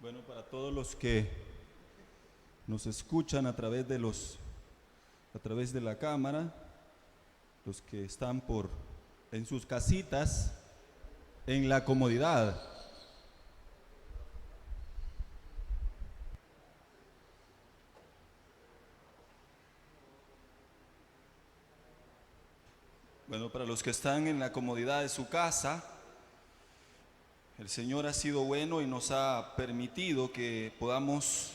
Bueno, para todos los que nos escuchan a través de la cámara, los que están en sus casitas, en la comodidad. Bueno, para los que están en la comodidad de su casa, el Señor ha sido bueno y nos ha permitido que podamos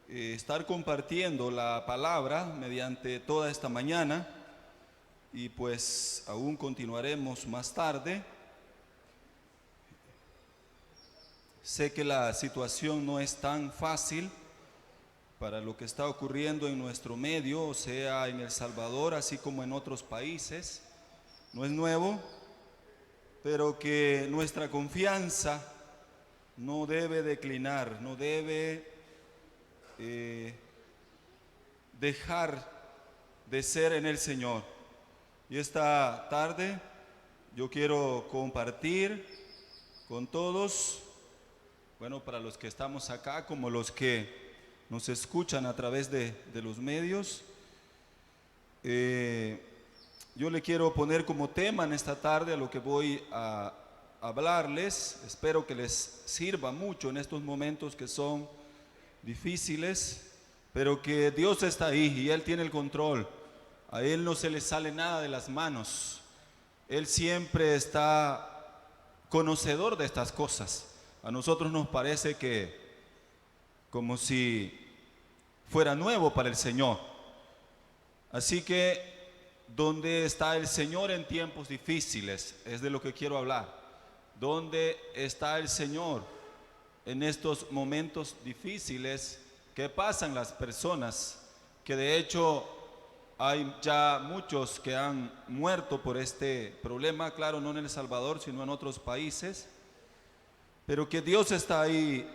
estar compartiendo la palabra mediante toda esta mañana, y pues aún continuaremos más tarde. Sé que la situación no es tan fácil para lo que está ocurriendo en nuestro medio, o sea, en El Salvador, así como en otros países. No es nuevo, pero que nuestra confianza no debe declinar, no debe dejar de ser en el Señor. Y esta tarde yo quiero compartir con todos, bueno, para los que estamos acá como los que nos escuchan a través de los medios, yo le quiero poner como tema en esta tarde a lo que voy a hablarles. Espero que les sirva mucho en estos momentos que son difíciles, pero que Dios está ahí y Él tiene el control. A Él no se le sale nada de las manos. Él siempre está conocedor de estas cosas. A nosotros nos parece que como si fuera nuevo para el Señor. Así que ¿dónde está el Señor en tiempos difíciles? Es de lo que quiero hablar. ¿Dónde está el Señor en estos momentos difíciles que pasan las personas? Que de hecho hay ya muchos que han muerto por este problema, claro, no en El Salvador, sino en otros países, pero que Dios está ahí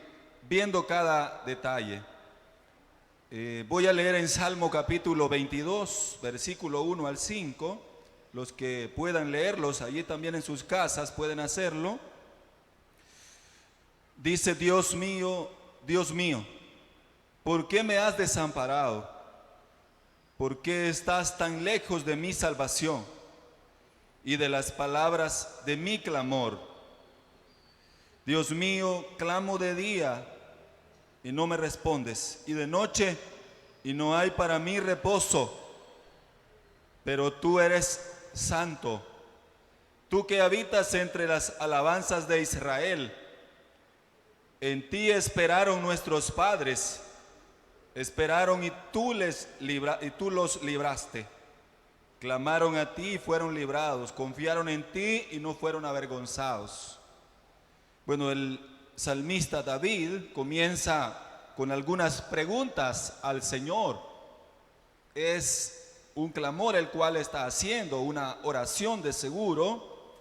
viendo cada detalle. Voy a leer en Salmo capítulo 22, versículo 1 al 5. Los que puedan leerlos allí también en sus casas pueden hacerlo. Dice: Dios mío, ¿por qué me has desamparado? ¿Por qué estás tan lejos de mi salvación y de las palabras de mi clamor? Dios mío, clamo de día y no me respondes, y de noche y no hay para mí reposo. Pero tú eres santo, tú que habitas entre las alabanzas de Israel. En ti esperaron nuestros padres, esperaron y tú los libraste. Clamaron a ti y fueron librados, confiaron en ti y no fueron avergonzados. Bueno, el salmista David comienza con algunas preguntas al Señor. Es un clamor el cual está haciendo, una oración de seguro,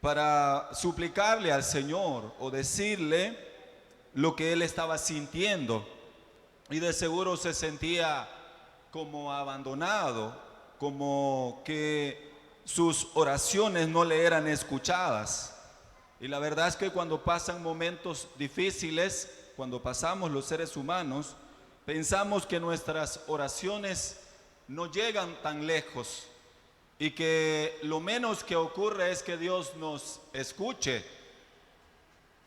para suplicarle al Señor o decirle lo que él estaba sintiendo. Y de seguro se sentía como abandonado, como que sus oraciones no le eran escuchadas. Y la verdad es que cuando pasan momentos difíciles, cuando pasamos los seres humanos, pensamos que nuestras oraciones no llegan tan lejos y que lo menos que ocurre es que Dios nos escuche.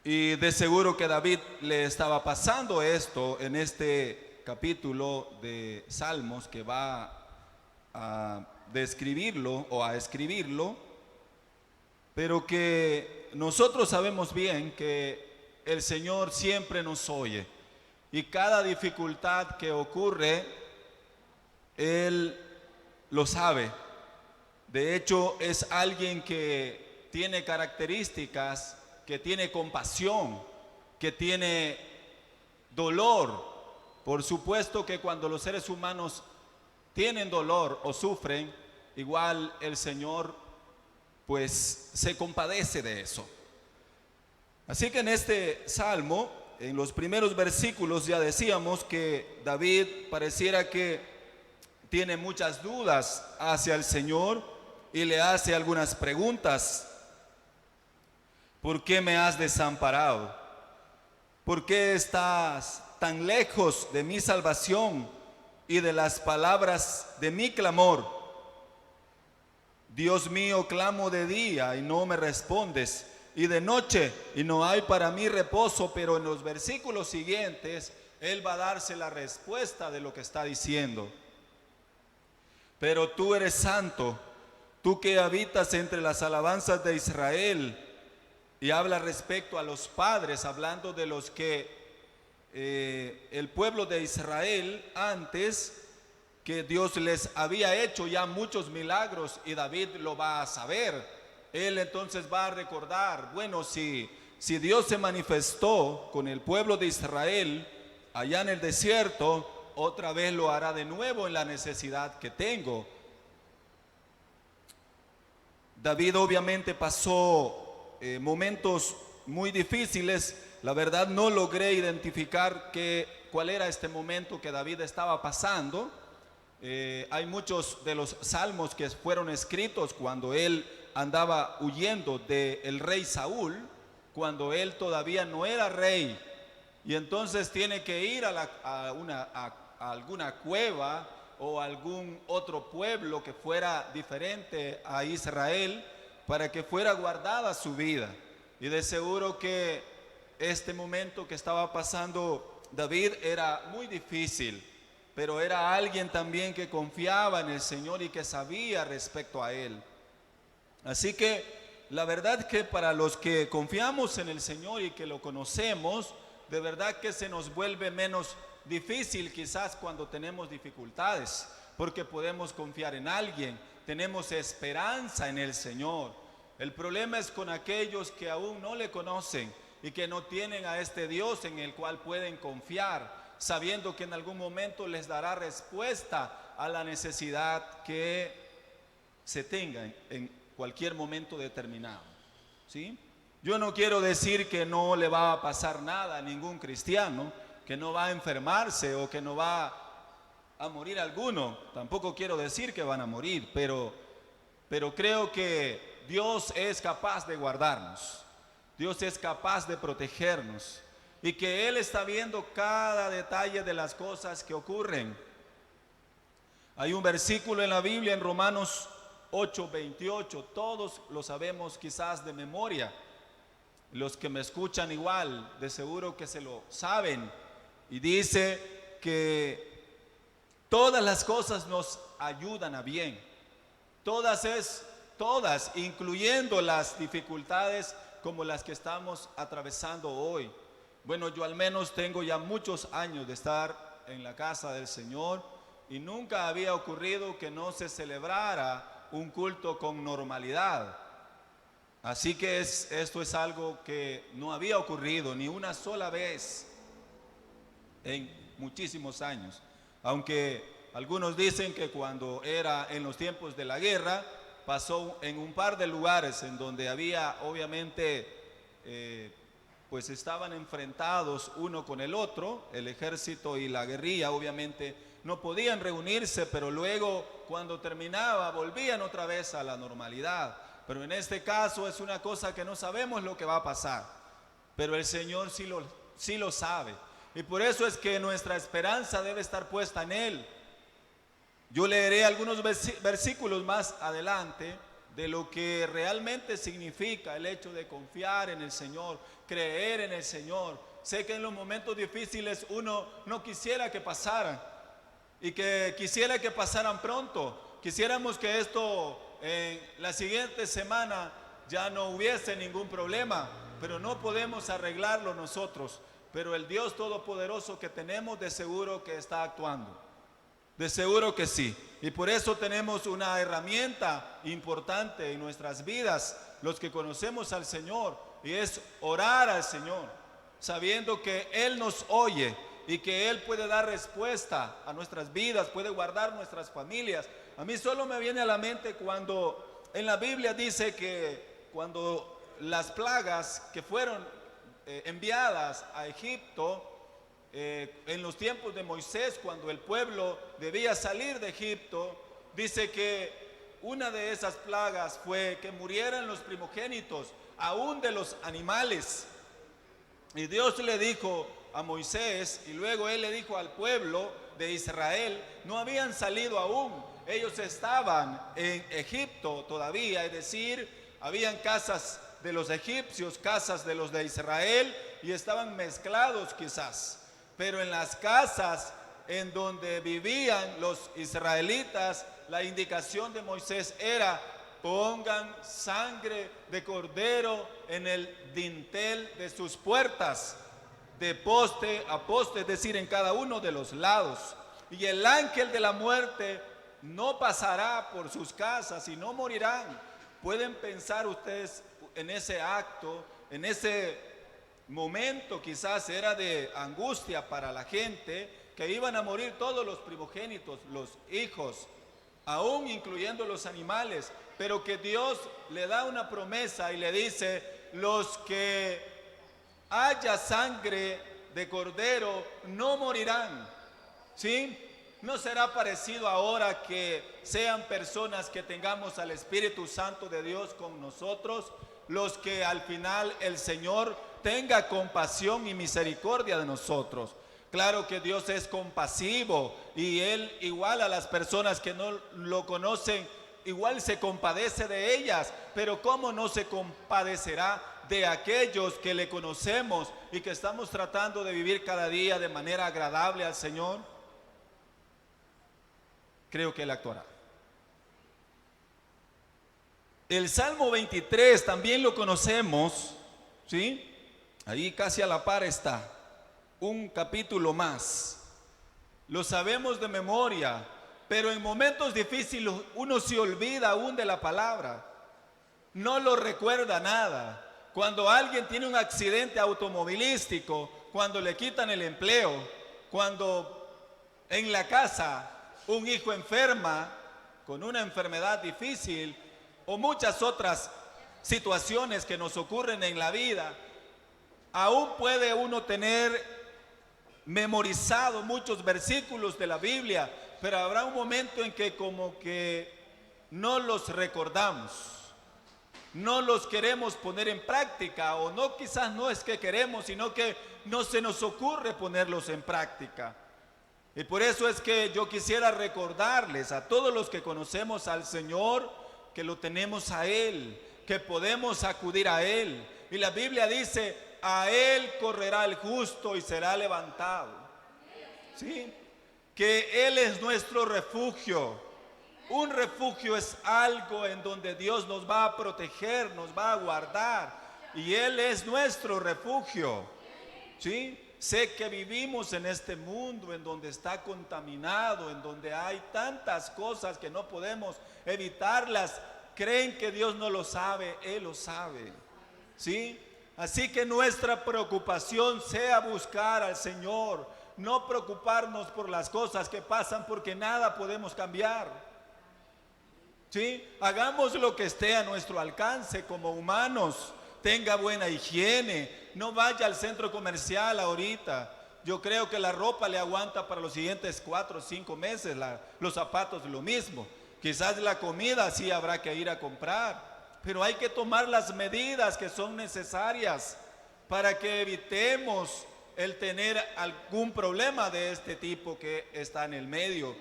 Y de seguro que David le estaba pasando esto en este capítulo de Salmos que va a describirlo o a escribirlo, pero que nosotros sabemos bien que el Señor siempre nos oye y cada dificultad que ocurre, Él lo sabe. De hecho, es alguien que tiene características, que tiene compasión, que tiene dolor. Por supuesto que cuando los seres humanos tienen dolor o sufren, igual el Señor pues se compadece de eso. Así que en este salmo, en los primeros versículos ya decíamos que David pareciera que tiene muchas dudas hacia el Señor y le hace algunas preguntas. ¿Por qué me has desamparado? ¿Por qué estás tan lejos de mi salvación y de las palabras de mi clamor? Dios mío, clamo de día y no me respondes, y de noche y no hay para mí reposo. Pero en los versículos siguientes, Él va a darse la respuesta de lo que está diciendo. Pero tú eres santo, tú que habitas entre las alabanzas de Israel. Y habla respecto a los padres, hablando de los que el pueblo de Israel antes, que Dios les había hecho ya muchos milagros, y David lo va a saber. Él entonces va a recordar, bueno, si Dios se manifestó con el pueblo de Israel allá en el desierto, otra vez lo hará de nuevo en la necesidad que tengo. David obviamente pasó momentos muy difíciles. La verdad no logré identificar cuál era este momento que David estaba pasando. Hay muchos de los salmos que fueron escritos cuando él andaba huyendo del rey Saúl, cuando él todavía no era rey, y entonces tiene que ir a alguna cueva o algún otro pueblo que fuera diferente a Israel, para que fuera guardada su vida. Y de seguro que este momento que estaba pasando David era muy difícil, pero era alguien también que confiaba en el Señor y que sabía respecto a Él. Así que la verdad que para los que confiamos en el Señor y que lo conocemos, de verdad que se nos vuelve menos difícil quizás cuando tenemos dificultades, porque podemos confiar en alguien, tenemos esperanza en el Señor. El problema es con aquellos que aún no le conocen y que no tienen a este Dios en el cual pueden confiar, sabiendo que en algún momento les dará respuesta a la necesidad que se tenga en cualquier momento determinado, ¿sí? Yo no quiero decir que no le va a pasar nada a ningún cristiano, que no va a enfermarse o que no va a morir alguno. Tampoco quiero decir que van a morir, pero creo que Dios es capaz de guardarnos, Dios es capaz de protegernos, y que Él está viendo cada detalle de las cosas que ocurren. Hay un versículo en la Biblia, en Romanos 8:28, todos lo sabemos quizás de memoria. Los que me escuchan igual, de seguro que se lo saben, y dice que todas las cosas nos ayudan a bien, todas, incluyendo las dificultades como las que estamos atravesando hoy. Bueno, yo al menos tengo ya muchos años de estar en la casa del Señor, y nunca había ocurrido que no se celebrara un culto con normalidad. Así que esto es algo que no había ocurrido ni una sola vez en muchísimos años. Aunque algunos dicen que cuando era en los tiempos de la guerra, pasó en un par de lugares en donde había obviamente, pues estaban enfrentados uno con el otro, el ejército y la guerrilla obviamente no podían reunirse, pero luego cuando terminaba volvían otra vez a la normalidad. Pero en este caso es una cosa que no sabemos lo que va a pasar, pero el Señor sí lo sabe, y por eso es que nuestra esperanza debe estar puesta en Él. Yo leeré algunos versículos más adelante de lo que realmente significa el hecho de confiar en el Señor, creer en el Señor. Sé que en los momentos difíciles uno no quisiera que pasaran, y que quisiera que pasaran pronto. Quisiéramos que esto en la siguiente semana ya no hubiese ningún problema, pero no podemos arreglarlo nosotros. Pero el Dios Todopoderoso que tenemos, de seguro que está actuando, de seguro que sí. Y por eso tenemos una herramienta importante en nuestras vidas, los que conocemos al Señor, y es orar al Señor, sabiendo que Él nos oye y que Él puede dar respuesta a nuestras vidas, puede guardar nuestras familias. A mí solo me viene a la mente cuando en la Biblia dice que cuando las plagas que fueron enviadas a Egipto, en los tiempos de Moisés, cuando el pueblo debía salir de Egipto, dice que una de esas plagas fue que murieran los primogénitos, aún de los animales. Y Dios le dijo a Moisés, y luego él le dijo al pueblo de Israel, no habían salido aún, ellos estaban en Egipto todavía, es decir, habían casas de los egipcios, casas de los de Israel, y estaban mezclados quizás, pero en las casas en donde vivían los israelitas, la indicación de Moisés era: pongan sangre de cordero en el dintel de sus puertas, de poste a poste, es decir, en cada uno de los lados. Y el ángel de la muerte no pasará por sus casas y no morirán. Pueden pensar ustedes en ese acto, en ese momento quizás era de angustia para la gente, que iban a morir todos los primogénitos, los hijos, aún incluyendo los animales, pero que Dios le da una promesa y le dice: los que haya sangre de cordero no morirán, ¿sí? No será parecido ahora que sean personas que tengamos al Espíritu Santo de Dios con nosotros, los que al final el Señor tenga compasión y misericordia de nosotros. Claro que Dios es compasivo y Él, igual a las personas que no lo conocen, igual se compadece de ellas, pero ¿cómo no se compadecerá de aquellos que le conocemos y que estamos tratando de vivir cada día de manera agradable al Señor? Creo que Él actuará. El Salmo 23 también lo conocemos, ¿sí? Ahí casi a la par está, un capítulo más. Lo sabemos de memoria, pero en momentos difíciles uno se olvida aún de la palabra, no lo recuerda nada. Cuando alguien tiene un accidente automovilístico, cuando le quitan el empleo, cuando en la casa un hijo enferma con una enfermedad difícil o muchas otras situaciones que nos ocurren en la vida, aún puede uno tener memorizado muchos versículos de la Biblia, pero habrá un momento en que como que no los recordamos, no los queremos poner en práctica, o no, quizás no es que queremos, sino que no se nos ocurre ponerlos en práctica. Y por eso es que yo quisiera recordarles a todos los que conocemos al Señor que lo tenemos a Él, que podemos acudir a Él. Y la Biblia dice: a Él correrá el justo y será levantado. ¿Sí? Que Él es nuestro refugio. Un refugio es algo en donde Dios nos va a proteger, nos va a guardar. Y Él es nuestro refugio. ¿Sí? Sé que vivimos en este mundo en donde está contaminado, en donde hay tantas cosas que no podemos evitarlas. Creen que Dios no lo sabe, Él lo sabe. ¿Sí? Así que nuestra preocupación sea buscar al Señor, no preocuparnos por las cosas que pasan, porque nada podemos cambiar. ¿Sí? Hagamos lo que esté a nuestro alcance como humanos. Tenga buena higiene, no vaya al centro comercial ahorita. Yo creo que la ropa le aguanta para los siguientes 4 o 5 meses, los zapatos lo mismo. Quizás la comida sí habrá que ir a comprar, pero hay que tomar las medidas que son necesarias para que evitemos el tener algún problema de este tipo que está en el medio.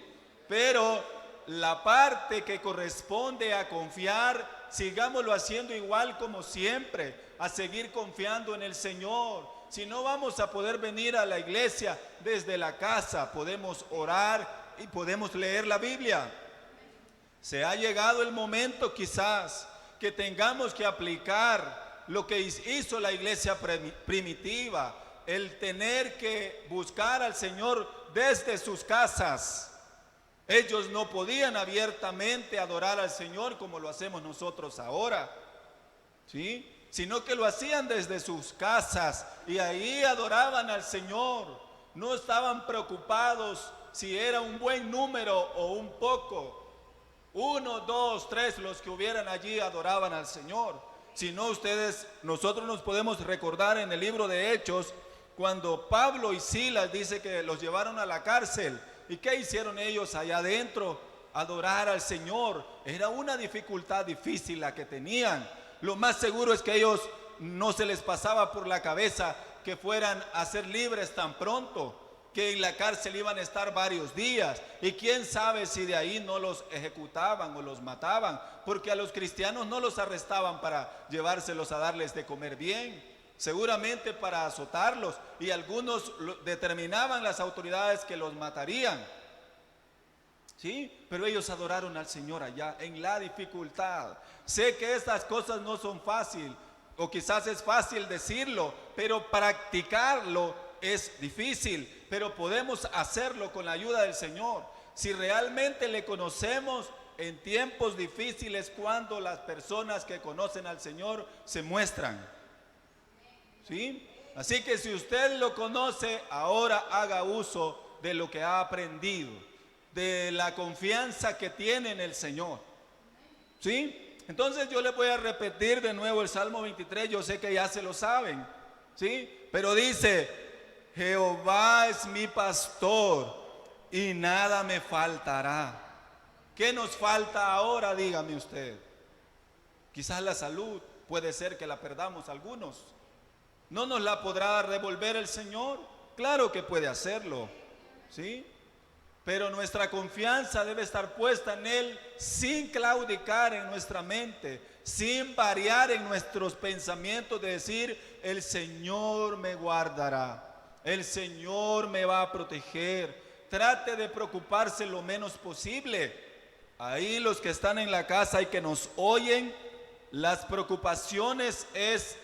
Pero la parte que corresponde a confiar, sigámoslo haciendo igual como siempre, a seguir confiando en el Señor. Si no vamos a poder venir a la iglesia desde la casa, podemos orar y podemos leer la Biblia. Se ha llegado el momento quizás que tengamos que aplicar lo que hizo la iglesia primitiva, el tener que buscar al Señor desde sus casas. Ellos no podían abiertamente adorar al Señor como lo hacemos nosotros ahora, ¿sí? Sino que lo hacían desde sus casas y ahí adoraban al Señor. No estaban preocupados si era un buen número o un poco. 1, 2, 3 los que hubieran allí adoraban al Señor. Si no, nosotros nos podemos recordar en el libro de Hechos, cuando Pablo y Silas dice que los llevaron a la cárcel. ¿Y qué hicieron ellos allá adentro? Adorar al Señor. Era una dificultad difícil la que tenían. Lo más seguro es que ellos no se les pasaba por la cabeza que fueran a ser libres tan pronto, que en la cárcel iban a estar varios días, y quién sabe si de ahí no los ejecutaban o los mataban, porque a los cristianos no los arrestaban para llevárselos a darles de comer bien, seguramente para azotarlos, y algunos determinaban las autoridades que los matarían. ¿Sí? Pero ellos adoraron al Señor allá en la dificultad. Sé que estas cosas no son fáciles, o quizás es fácil decirlo, pero practicarlo es difícil, pero podemos hacerlo con la ayuda del Señor. Si realmente le conocemos en tiempos difíciles, cuando las personas que conocen al Señor se muestran. ¿Sí? Así que si usted lo conoce, ahora haga uso de lo que ha aprendido, de la confianza que tiene en el Señor. ¿Sí? Entonces yo le voy a repetir de nuevo el Salmo 23, yo sé que ya se lo saben, ¿sí? Pero dice: Jehová es mi pastor y nada me faltará. ¿Qué nos falta ahora? Dígame usted. Quizás la salud, puede ser que la perdamos algunos. ¿No nos la podrá devolver el Señor? Claro que puede hacerlo, ¿sí? Pero nuestra confianza debe estar puesta en Él, sin claudicar en nuestra mente, sin variar en nuestros pensamientos de decir: el Señor me guardará, el Señor me va a proteger. Trate de preocuparse lo menos posible. Ahí los que están en la casa y que nos oyen, las preocupaciones es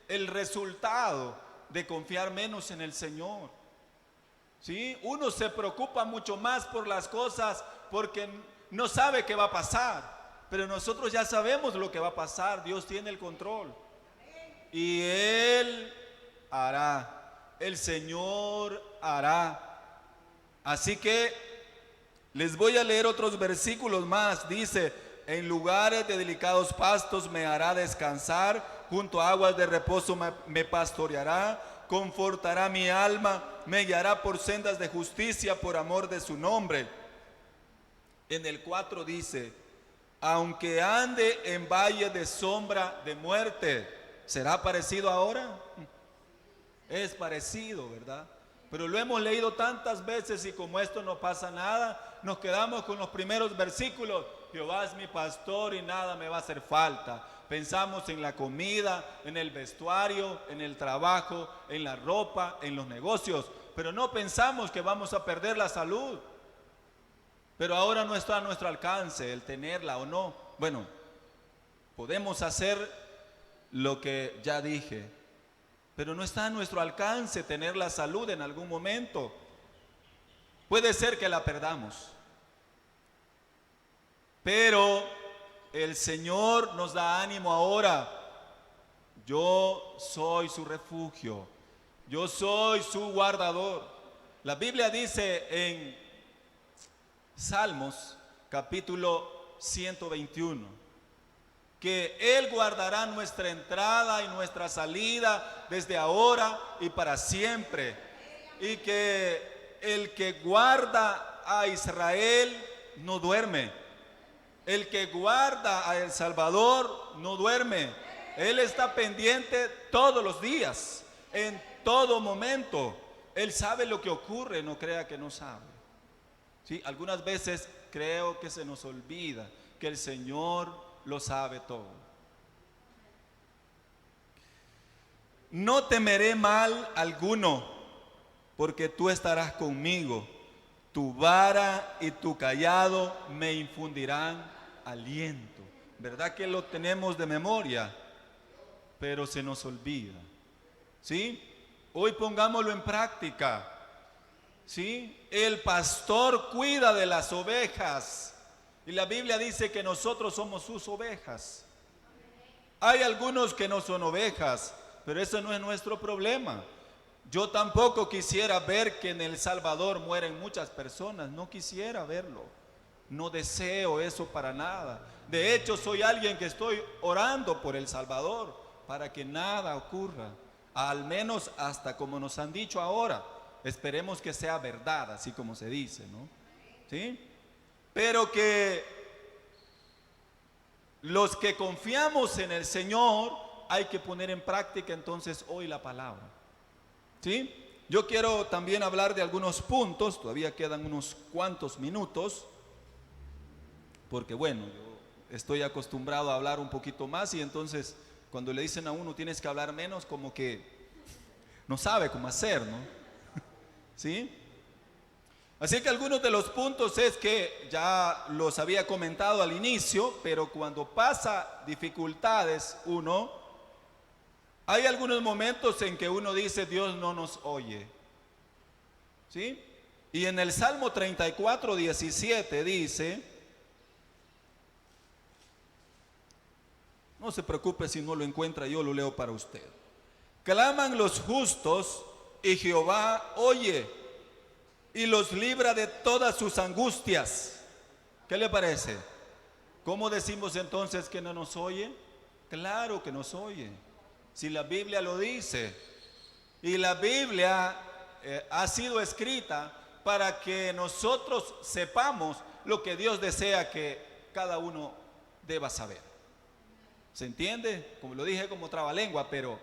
el resultado de confiar menos en el Señor. ¿Sí? Uno se preocupa mucho más por las cosas porque no sabe qué va a pasar, pero nosotros ya sabemos lo que va a pasar. Dios tiene el control y Él hará, el Señor hará. Así que les voy a leer otros versículos más. Dice: en lugares de delicados pastos me hará descansar, junto a aguas de reposo me pastoreará, confortará mi alma, me guiará por sendas de justicia por amor de su nombre. En el 4 dice: aunque ande en valle de sombra de muerte. ¿Será parecido ahora? Es parecido, ¿verdad? Pero lo hemos leído tantas veces y como esto no pasa nada, nos quedamos con los primeros versículos. Jehová es mi pastor y nada me va a hacer falta. Pensamos en la comida, en el vestuario, en el trabajo, en la ropa, en los negocios, pero no pensamos que vamos a perder la salud. Pero ahora no está a nuestro alcance el tenerla o no. Bueno, podemos hacer lo que ya dije, pero no está a nuestro alcance tener la salud en algún momento. Puede ser que la perdamos, pero el Señor nos da ánimo ahora. Yo soy su refugio, yo soy su guardador. La Biblia dice en Salmos capítulo 121 que Él guardará nuestra entrada y nuestra salida desde ahora y para siempre, y que el que guarda a Israel no duerme. El que guarda a El Salvador no duerme. Él está pendiente todos los días, en todo momento. Él sabe lo que ocurre, no crea que no sabe. ¿Sí? Algunas veces creo que se nos olvida que el Señor lo sabe todo. No temeré mal alguno, porque tú estarás conmigo. Tu vara y tu cayado me infundirán aliento. ¿Verdad que lo tenemos de memoria? Pero se nos olvida. ¿Sí? Hoy pongámoslo en práctica. ¿Sí? El pastor cuida de las ovejas. Y la Biblia dice que nosotros somos sus ovejas. Hay algunos que no son ovejas, pero eso no es nuestro problema. Yo tampoco quisiera ver que en El Salvador mueren muchas personas. No quisiera verlo. No deseo eso para nada. De hecho, soy alguien que estoy orando por El Salvador para que nada ocurra. Al menos hasta como nos han dicho ahora. Esperemos que sea verdad, así como se dice, ¿no? ¿Sí? Pero que los que confiamos en el Señor hay que poner en práctica entonces hoy la palabra. ¿Sí? Yo quiero también hablar de algunos puntos, todavía quedan unos cuantos minutos, porque bueno, yo estoy acostumbrado a hablar un poquito más y entonces cuando le dicen a uno tienes que hablar menos, como que no sabe cómo hacer, ¿no? ¿Sí? Así que algunos de los puntos es que ya los había comentado al inicio, pero cuando pasa dificultades hay algunos momentos en que uno dice Dios no nos oye. ¿Sí? Y en el Salmo 34, 17 dice, no se preocupe si no lo encuentra, yo lo leo para usted. Claman los justos y Jehová oye y los libra de todas sus angustias. ¿Qué le parece? ¿Cómo decimos entonces que no nos oye? Claro que nos oye. Si la Biblia lo dice. Y la Biblia ha sido escrita para que nosotros sepamos lo que Dios desea que cada uno deba saber. ¿Se entiende? Como lo dije como trabalengua, pero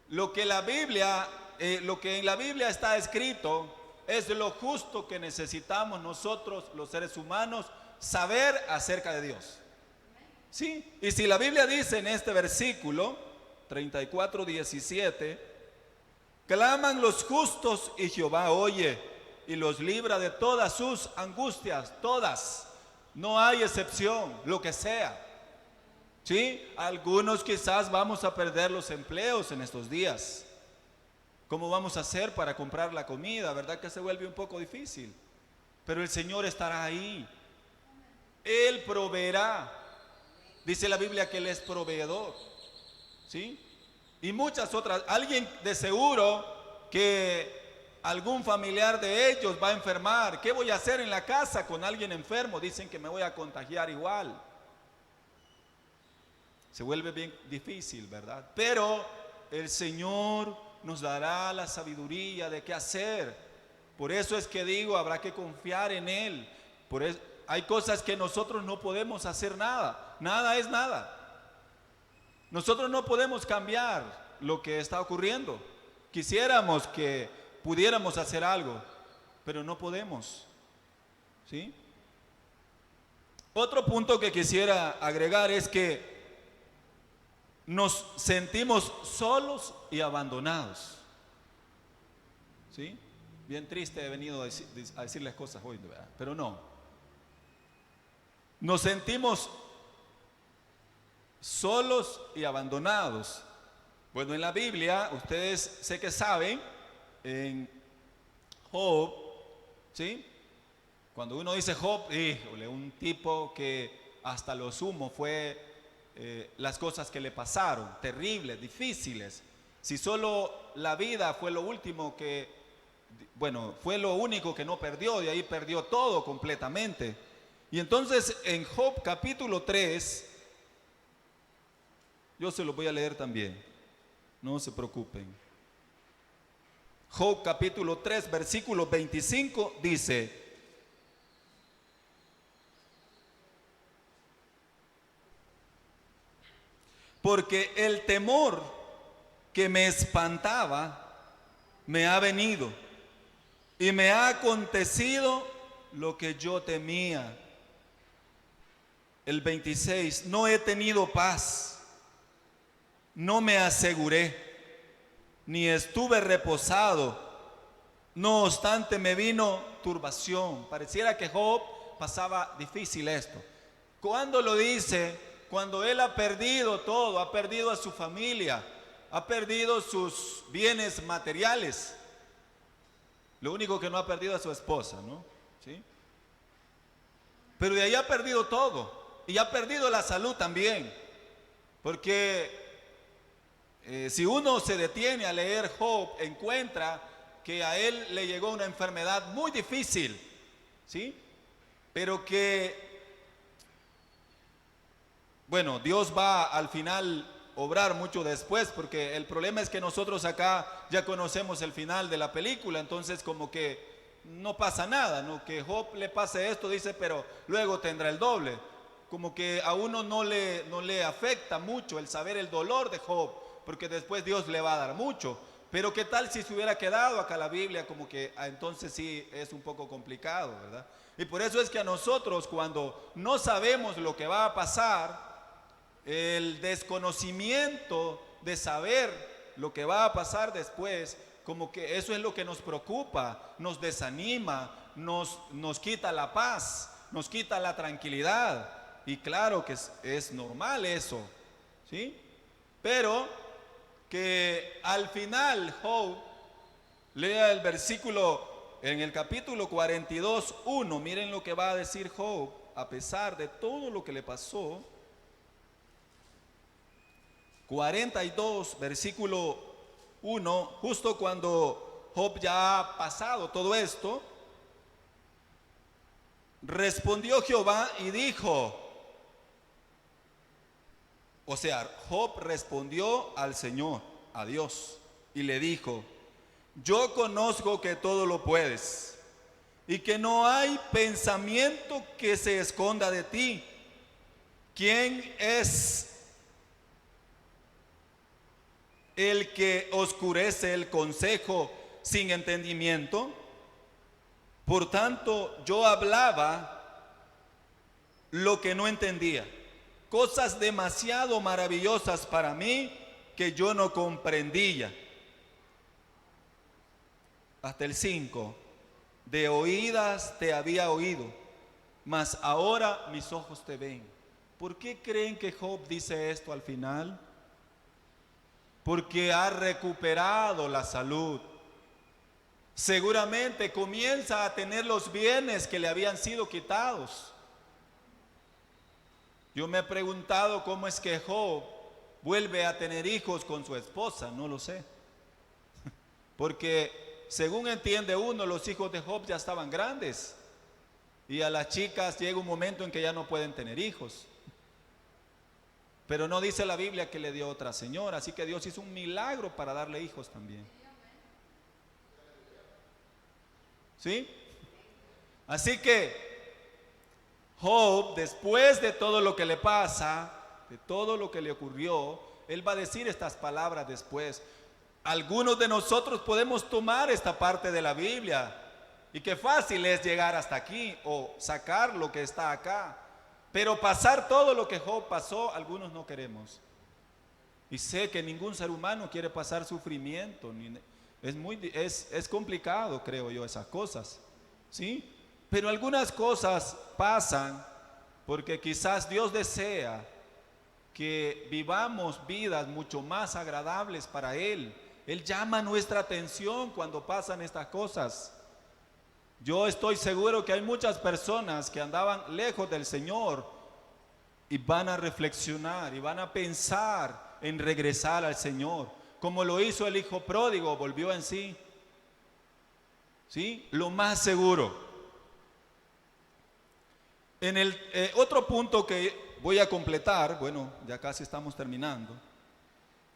lo que en la Biblia está escrito es lo justo que necesitamos nosotros, los seres humanos, saber acerca de Dios. ¿Sí? Y si la Biblia dice en este versículo 34, 17, claman los justos y Jehová oye y los libra de todas sus angustias, todas, no hay excepción, lo que sea. ¿Sí? Algunos quizás vamos a perder los empleos en estos días. ¿Cómo vamos a hacer para comprar la comida? ¿Verdad que se vuelve un poco difícil? Pero el Señor estará ahí. Él proveerá. Dice la Biblia que Él es proveedor. ¿Sí? Y muchas otras. Alguien de seguro que algún familiar de ellos va a enfermar. ¿Qué voy a hacer en la casa con alguien enfermo? Dicen que me voy a contagiar igual. Se vuelve bien difícil, ¿verdad? Pero el Señor nos dará la sabiduría de qué hacer. Por eso es que digo, habrá que confiar en Él. Por eso, hay cosas que nosotros no podemos hacer nada. Nada es nada. Nosotros no podemos cambiar lo que está ocurriendo. Quisiéramos que pudiéramos hacer algo, pero no podemos. ¿Sí? Otro punto que quisiera agregar es que nos sentimos solos y abandonados. ¿Sí? Bien triste he venido a decirles cosas hoy, ¿verdad? Pero no. Nos sentimos solos y abandonados. Bueno, en la Biblia, ustedes sé que saben, en Job, ¿sí? Cuando uno dice Job, híjole, un tipo que hasta lo sumo fue las cosas que le pasaron, terribles, difíciles. Si solo la vida fue lo último que, bueno, fue lo único que no perdió, y ahí perdió todo completamente. Y entonces en Job capítulo 3, yo se lo voy a leer también, no se preocupen. Job capítulo 3, versículo 25 dice: porque el temor que me espantaba me ha venido y me ha acontecido lo que yo temía. El 26, no he tenido paz, no me aseguré, ni estuve reposado, no obstante me vino turbación. Pareciera que Job pasaba difícil esto. ¿Cuándo lo dice? Cuando él ha perdido todo, ha perdido a su familia, ha perdido sus bienes materiales. Lo único que no ha perdido es a su esposa, ¿no? ¿Sí? Pero de ahí ha perdido todo. Y ha perdido la salud también. Porque si uno se detiene a leer Job, encuentra que a él le llegó una enfermedad muy difícil, ¿sí? Pero que, bueno, Dios va al final obrar mucho después, porque el problema es que nosotros acá ya conocemos el final de la película, entonces como que no pasa nada, ¿no? Que Job le pase esto, dice, pero luego tendrá el doble. Como que a uno no le afecta mucho el saber el dolor de Job, porque después Dios le va a dar mucho. Pero ¿qué tal si se hubiera quedado acá la Biblia? Como que entonces sí es un poco complicado, ¿verdad? Y por eso es que a nosotros, cuando no sabemos lo que va a pasar, el desconocimiento de saber lo que va a pasar después, como que eso es lo que nos preocupa, nos desanima, nos quita la paz, nos quita la tranquilidad. Y claro que es normal eso, ¿sí? Pero que al final Job, lea el versículo en el capítulo 42, 1, miren lo que va a decir Job, a pesar de todo lo que le pasó. 42, versículo 1, justo cuando Job ya ha pasado todo esto, respondió Jehová y dijo, o sea, Job respondió al Señor, a Dios, y le dijo, yo conozco que todo lo puedes y que no hay pensamiento que se esconda de ti. ¿Quién es el que oscurece el consejo sin entendimiento? Por tanto, yo hablaba lo que no entendía, cosas demasiado maravillosas para mí que yo no comprendía. Hasta el 5, de oídas te había oído, mas ahora mis ojos te ven. ¿Por qué creen que Job dice esto al final? Porque ha recuperado la salud. Seguramente comienza a tener los bienes que le habían sido quitados. Yo me he preguntado cómo es que Job vuelve a tener hijos con su esposa, no lo sé. Porque según entiende uno, los hijos de Job ya estaban grandes y a las chicas llega un momento en que ya no pueden tener hijos. Pero no dice la Biblia que le dio otra señora, así que Dios hizo un milagro para darle hijos también. ¿Sí? Así que Job, después de todo lo que le pasa, de todo lo que le ocurrió, él va a decir estas palabras después. Algunos de nosotros podemos tomar esta parte de la Biblia y qué fácil es llegar hasta aquí o sacar lo que está acá. Pero pasar todo lo que Job pasó, algunos no queremos. Y sé que ningún ser humano quiere pasar sufrimiento. Es complicado, creo yo, esas cosas. ¿Sí? Pero algunas cosas pasan porque quizás Dios desea que vivamos vidas mucho más agradables para Él. Él llama nuestra atención cuando pasan estas cosas. Yo estoy seguro que hay muchas personas que andaban lejos del Señor y van a reflexionar y van a pensar en regresar al Señor, como lo hizo el hijo pródigo, volvió en sí. ¿Sí? Lo más seguro. En el otro punto que voy a completar, bueno, ya casi estamos terminando.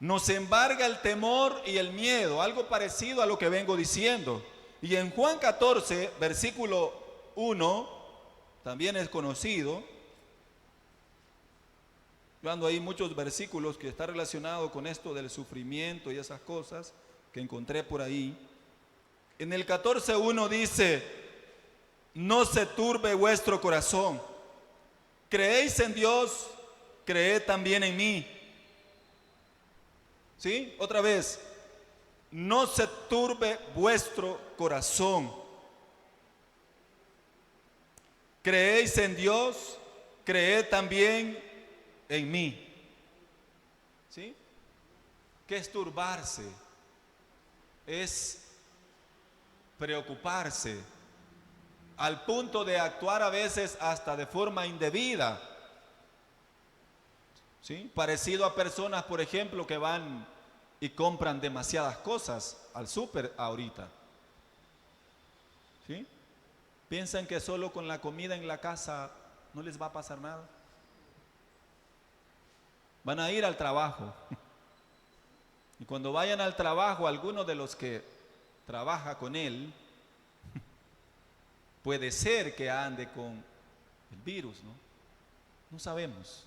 Nos embarga el temor y el miedo, algo parecido a lo que vengo diciendo. Y en Juan 14, versículo 1, también es conocido. Yo ando ahí muchos versículos que están relacionados con esto del sufrimiento y esas cosas que encontré por ahí. En el 14:1 dice, no se turbe vuestro corazón. Creéis en Dios, creed también en mí. ¿Sí? Otra vez, no se turbe vuestro corazón. Creéis en Dios, creed también en mí. ¿Sí? ¿Qué es turbarse? Es preocuparse al punto de actuar a veces hasta de forma indebida. ¿Sí? Parecido a personas, por ejemplo, que van y compran demasiadas cosas al súper ahorita. ¿Sí? Piensan que solo con la comida en la casa no les va a pasar nada. Van a ir al trabajo. Y cuando vayan al trabajo, alguno de los que trabaja con él, puede ser que ande con el virus, ¿no? No sabemos.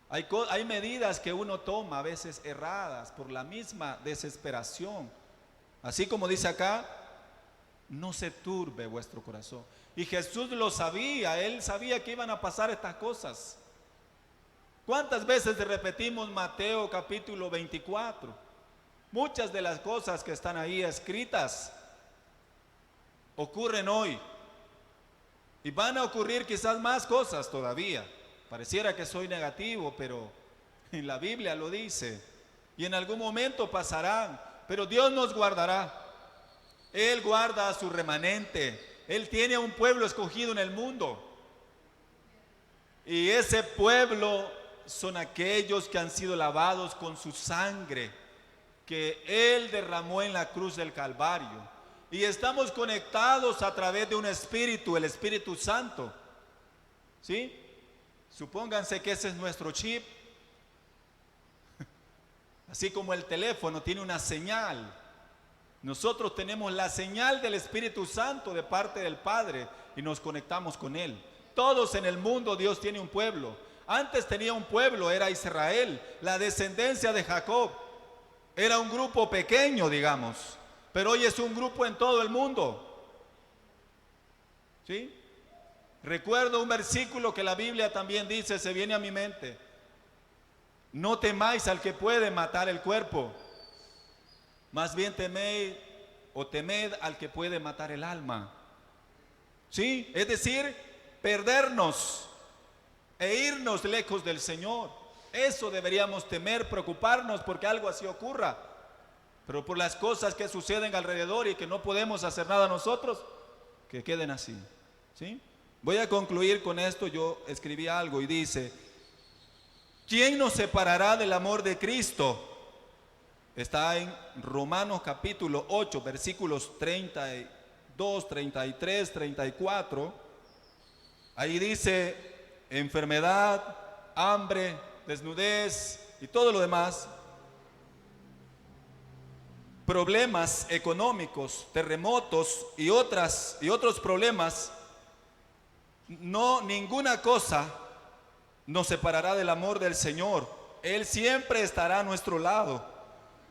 Hay medidas que uno toma a veces erradas por la misma desesperación Así como dice acá, no se turbe vuestro corazón. Y Jesús lo sabía, Él sabía que iban a pasar estas cosas. ¿Cuántas veces repetimos Mateo capítulo 24? Muchas de las cosas que están ahí escritas ocurren hoy. Y van a ocurrir quizás más cosas todavía. Pareciera que soy negativo, pero en la Biblia lo dice. Y en algún momento pasarán, pero Dios nos guardará. Él guarda a su remanente. Él tiene a un pueblo escogido en el mundo. Y ese pueblo son aquellos que han sido lavados con su sangre que Él derramó en la cruz del Calvario. Y estamos conectados a través de un espíritu, el Espíritu Santo. ¿Sí? Supónganse que ese es nuestro chip. Así como el teléfono tiene una señal. Nosotros tenemos la señal del Espíritu Santo de parte del Padre y nos conectamos con Él. Todos en el mundo Dios tiene un pueblo. Antes tenía un pueblo, era Israel, la descendencia de Jacob. Era un grupo pequeño, digamos, pero hoy es un grupo en todo el mundo. ¿Sí? Recuerdo un versículo que la Biblia también dice, se viene a mi mente. No temáis al que puede matar el cuerpo, más bien temed al que puede matar el alma. ¿Sí? Es decir, perdernos e irnos lejos del Señor. Eso deberíamos temer, preocuparnos porque algo así ocurra. Pero por las cosas que suceden alrededor y que no podemos hacer nada nosotros, que queden así. ¿Sí? Voy a concluir con esto. Yo escribí algo y dice: ¿quién nos separará del amor de Cristo? Está en Romanos capítulo 8, versículos 32, 33, 34. Ahí dice: enfermedad, hambre, desnudez y todo lo demás, problemas económicos, terremotos y otros problemas, ninguna cosa nos separará del amor del Señor. Él siempre estará a nuestro lado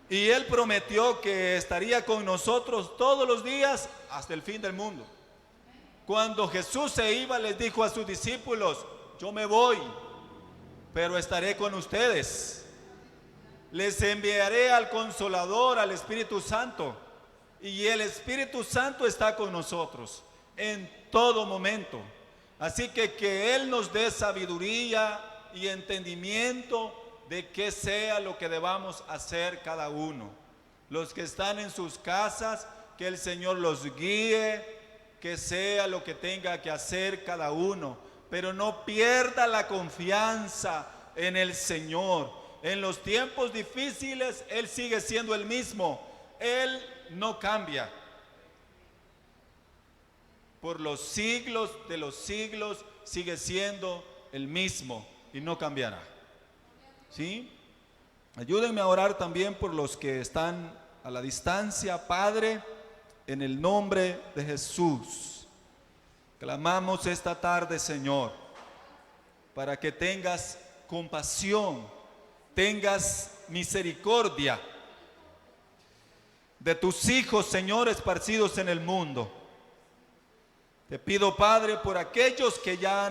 y Él prometió que estaría con nosotros todos los días hasta el fin del mundo. Cuando Jesús se iba, les dijo a sus discípulos: yo me voy, pero estaré con ustedes. Les enviaré al Consolador, al Espíritu Santo. Y el Espíritu Santo está con nosotros en todo momento. Así que Él nos dé sabiduría y entendimiento de qué sea lo que debamos hacer cada uno. Los que están en sus casas, que el Señor los guíe, que sea lo que tenga que hacer cada uno. Pero no pierda la confianza en el Señor. En los tiempos difíciles Él sigue siendo el mismo. Él no cambia. Por los siglos de los siglos sigue siendo el mismo y no cambiará. ¿Sí? Ayúdenme a orar también por los que están a la distancia. Padre, en el nombre de Jesús, clamamos esta tarde, Señor, para que tengas compasión, tengas misericordia de tus hijos, Señor, esparcidos en el mundo. Te pido, Padre, por aquellos que ya han